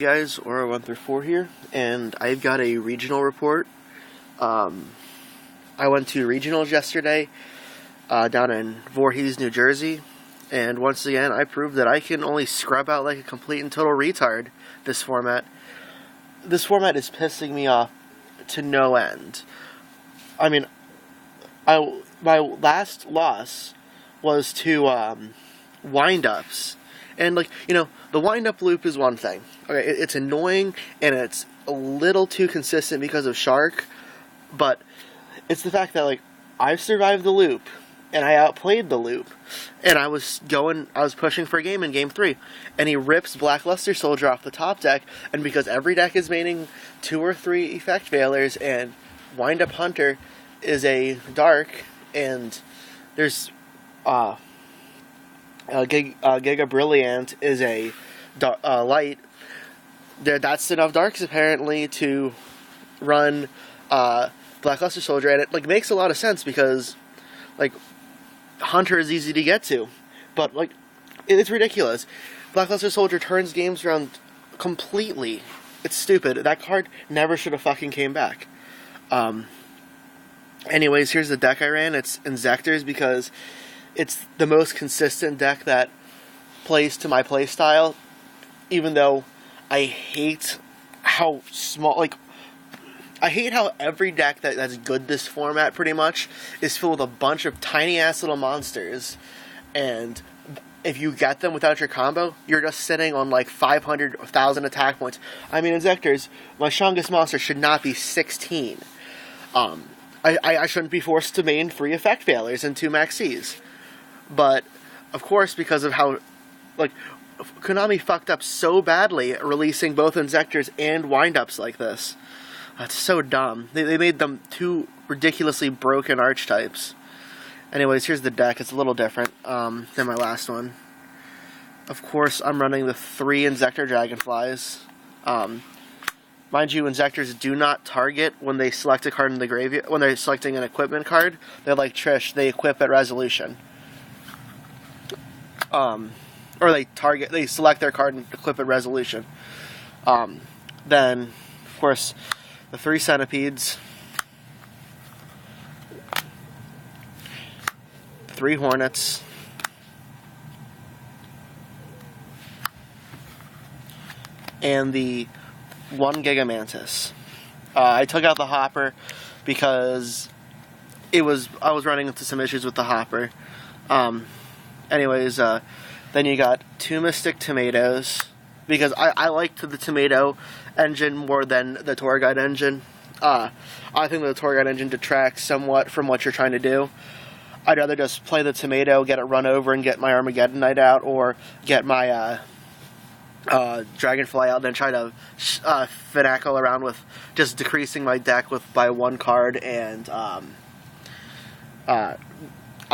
Guys, Aura 1 through 4 here, and I've got a regional report. I went to regionals yesterday down in Voorhees, New Jersey, and once again I proved that I can only scrub out like a complete and total retard this format. This format is pissing me off to no end. I mean, my last loss was to wind-ups. And, the wind-up loop is one thing. Okay, it's annoying, and it's a little too consistent because of Shark, but it's the fact that, I've survived the loop, and I outplayed the loop, and I was pushing for a game in Game 3, and he rips Blackluster Soldier off the top deck, and because every deck is maining 2 or 3 effect veilers, and Wind-Up Hunter is a dark, and there's, Giga Brilliant is a light. That's enough darks apparently to run Blackluster Soldier, and it makes a lot of sense because Hunter is easy to get to, but it's ridiculous. Blackluster Soldier turns games around completely. It's stupid. That card never should have fucking came back. Anyways, here's the deck I ran. It's Inzektors because it's the most consistent deck that plays to my playstyle, even though I hate how small, I hate how every deck that's good this format pretty much is filled with a bunch of tiny-ass little monsters, and if you get them without your combo, you're just sitting on 500,000 attack points. I mean, Inzektors, my strongest monster should not be 16. I shouldn't be forced to main 3 effect failures and 2 maxes. But, of course, because of how, Konami fucked up so badly releasing both Inzektors and wind-ups like this. That's so dumb. They made them 2 ridiculously broken archetypes. Anyways, here's the deck. It's a little different than my last one. Of course, I'm running the 3 Inzektor Dragonflies. Mind you, Inzektors do not target when they select a card in the graveyard. When they're selecting an equipment card, they're like Trish, they equip at resolution. Or they select their card and equip at resolution. Then, of course, the 3 Centipedes, 3 Hornets, and the 1 Gigamantis. I took out the Hopper because I was running into some issues with the Hopper. Anyways, then you got 2 Mystic Tomatoes, because I liked the Tomato engine more than the Tour Guide engine. I think the Tour Guide engine detracts somewhat from what you're trying to do. I'd rather just play the Tomato, get it run over, and get my Armageddon Knight out, or get my Dragonfly out, than try to finagle around with just decreasing my deck by 1 card, and I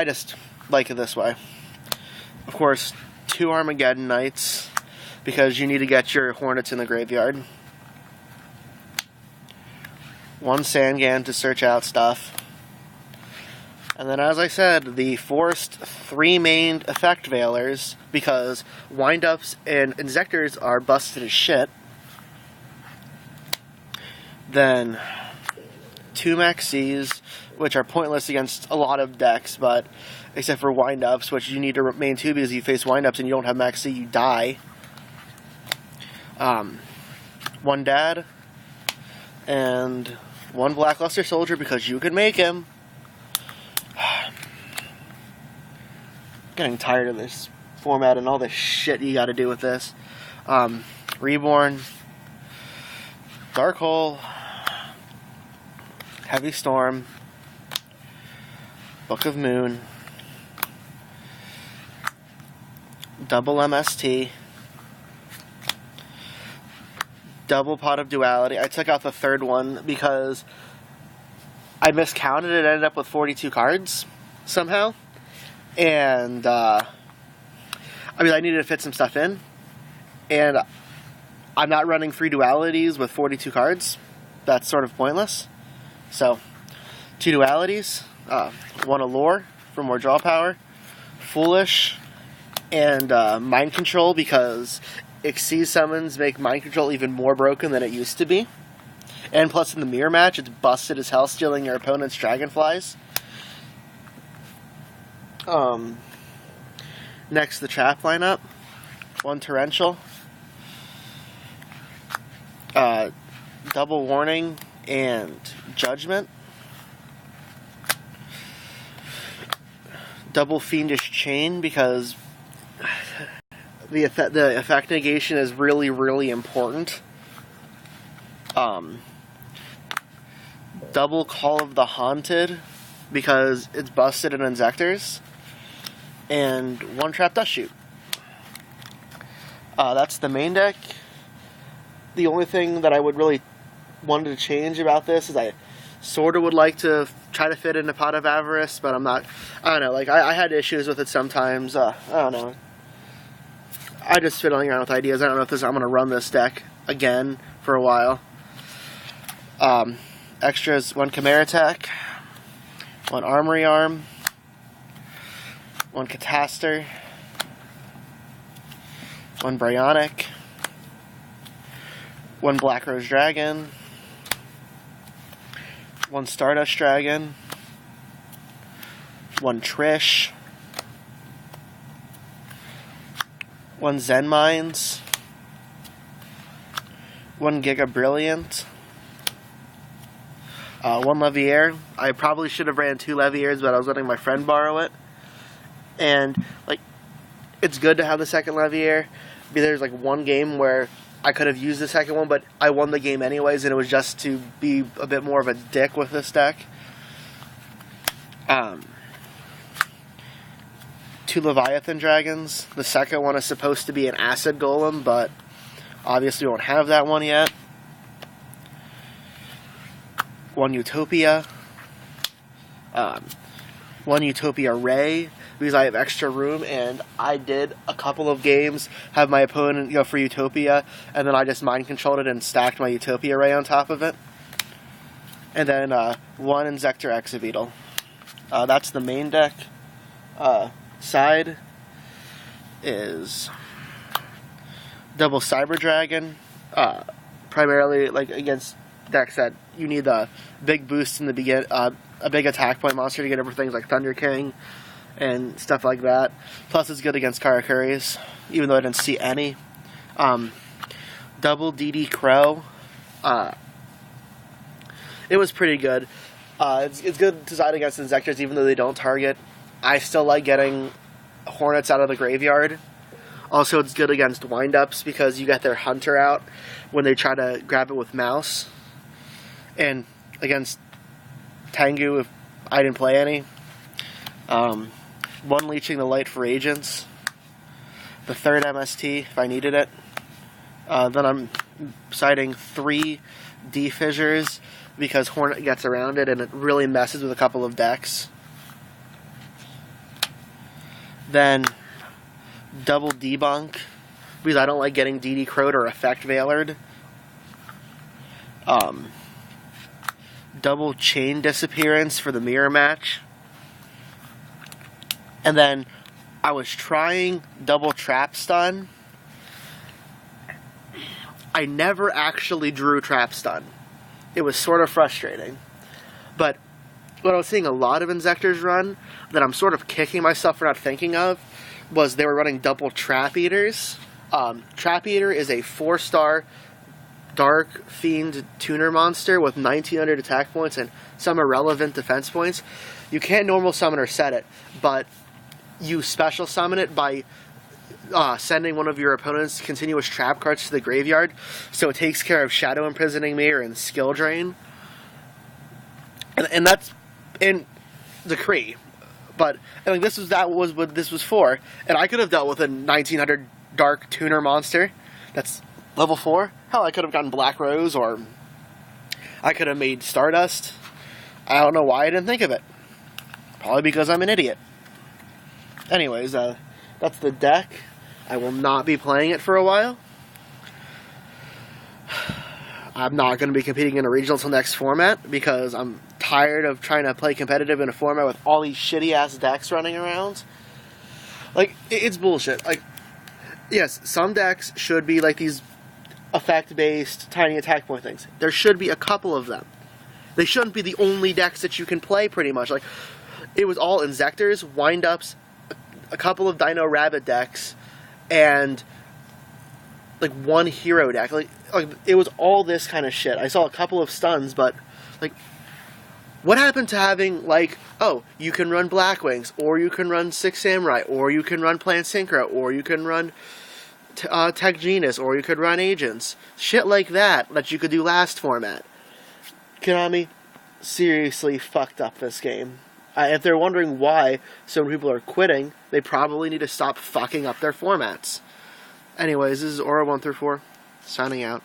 just like it this way. Of course, 2 Armageddon Knights, because you need to get your Hornets in the graveyard. 1 Sangan to search out stuff. And then, as I said, the forced 3 mained effect veilers, because wind-ups and Inzektors are busted as shit. Then 2 maxes, which are pointless against a lot of decks, but except for wind-ups, which you need to main 2 because you face wind-ups and you don't have max C, you die. 1 Dad, and 1 Blackluster Soldier because you can make him. Getting tired of this format and all the shit you gotta do with this. Reborn, Dark Hole, Heavy Storm, Book of Moon, double MST, double Pot of Duality. I took out the 3rd one because I miscounted it. Ended up with 42 cards somehow, and I needed to fit some stuff in, and I'm not running 3 dualities with 42 cards. That's sort of pointless. So 2 dualities, 1 Allure for more draw power, Foolish, and Mind Control, because Exceed summons make Mind Control even more broken than it used to be. And plus in the mirror match, it's busted as hell, stealing your opponent's dragonflies. Next, the trap lineup. 1 torrential. Double warning and judgment. Double fiendish chain because the effect negation is really, really important. Double Call of the Haunted because it's busted in Inzektors. And 1 Trap Dust Shoot. That's the main deck. The only thing that I would really wanted to change about this is I sort of would like to try to fit in a Pot of Avarice, but I'm not. I don't know. Like I had issues with it sometimes. I don't know. I just fiddling around with ideas. I don't know if I'm going to run this deck again for a while. Extras: 1 Chimera Attack, 1 Armory Arm, 1 Cataster, 1 Bryonic, 1 Black Rose Dragon, 1 Stardust Dragon, 1 Trish, 1 Zen Mines, 1 Giga Brilliant, 1 Leviair. I probably should have ran 2 Leviairs, but I was letting my friend borrow it. And, like, it's good to have the second Leviair. There's, like, 1 game where I could have used the second one, but I won the game anyways, and it was just to be a bit more of a dick with this deck. 2 Leviathan Dragons. The second one is supposed to be an Acid Golem, but obviously we won't have that one yet. 1 Utopia. 1 Utopia Ray, because I have extra room, and I did a couple of games have my opponent go for Utopia, and then I just mind controlled it and stacked my Utopia Ray on top of it. And then 1 Inzektor Exabeetle. That's the main deck. Side is double Cyber Dragon, primarily like against decks that you need the big boost in the begin, a big attack point monster to get over things like Thunder King and stuff like that. Plus, it's good against Karakuris, even though I didn't see any. Double DD Crow. It was pretty good. It's good to side against Inzektors, even though they don't target. I still like getting Hornets out of the graveyard. Also, it's good against windups because you get their Hunter out when they try to grab it with Mouse. And against Tengu, if I didn't play any. 1 Leeching the Light for Agents. The 3rd MST if I needed it. Then I'm siding 3 D-Fissures because Hornet gets around it and it really messes with a couple of decks. Then double Debunk because I don't like getting DD Crowed or Effect Veilered. Double Chain Disappearance for the mirror match. And then I was trying double Trap Stun. I never actually drew Trap Stun. It was sort of frustrating. But what I was seeing a lot of Inzektors run that I'm sort of kicking myself for not thinking of was they were running double Trap Eaters. Trap Eater is a 4-star Dark Fiend tuner monster with 1900 attack points and some irrelevant defense points. You can't normal summon or set it, but you special summon it by sending one of your opponent's continuous trap cards to the graveyard, so it takes care of Shadow Imprisoning Mirror and Skill Drain. And that's in Decree. But I mean, that was what this was for. And I could have dealt with a 1900 Dark Tuner monster that's level 4. Hell, I could have gotten Black Rose, or I could have made Stardust. I don't know why I didn't think of it. Probably because I'm an idiot. Anyways, that's the deck. I will not be playing it for a while. I'm not going to be competing in a regional till next format because I'm tired of trying to play competitive in a format with all these shitty-ass decks running around. Like, it's bullshit. Like, Yes, some decks should be like these effect-based tiny attack point things. There should be a couple of them. They shouldn't be the only decks that you can play, pretty much. Like, it was all Inzektors, Wind-Ups, a couple of Dino Rabbit decks, and like one hero deck. Like it was all this kind of shit. I saw a couple of stuns, but like, what happened to having like, oh, you can run Blackwings, or you can run Six Samurai, or you can run Plant Synchro, or you can run Tech Genus, or you could run Agents. Shit like that you could do last format. Konami seriously fucked up this game. If they're wondering why so many people are quitting, they probably need to stop fucking up their formats. Anyways, this is Aura 1 through 4, signing out.